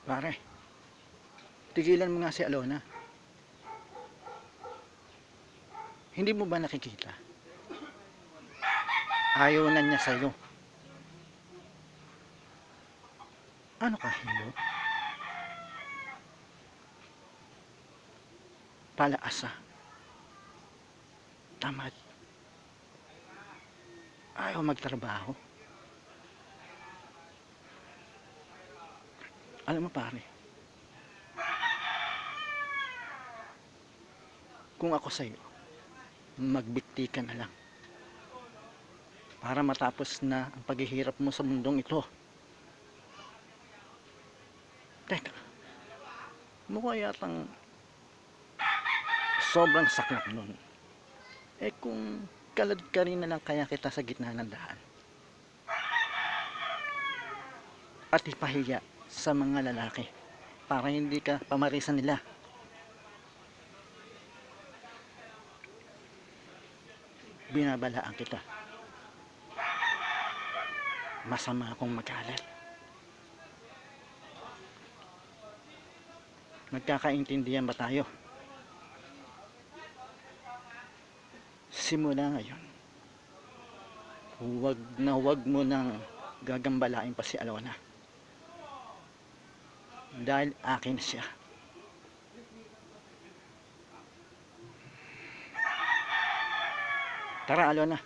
Pare, tigilan mo nga si Alona. Hindi mo ba nakikita? Ayaw na niya sa'yo. Ano ka, Hilo? Palaasa. Tamad. Ayaw magtrabaho. Alam mo pare, kung ako sa'yo, magbikti ka na lang. Para matapos na ang paghihirap mo sa mundong ito. Teka, mukha yatang sobrang saklap nun. Eh kung kalad ka rin na lang kaya kita sa gitna ng daan. At ipahiya sa mga lalaki para hindi ka pamarisan nila. Binabalaan kita. Masama akong magalit. Nagkakaintindihan ba tayo? Simula ngayon, huwag mo nang gagambalain pa si Alona. Dahil akin siya. Tara Alona.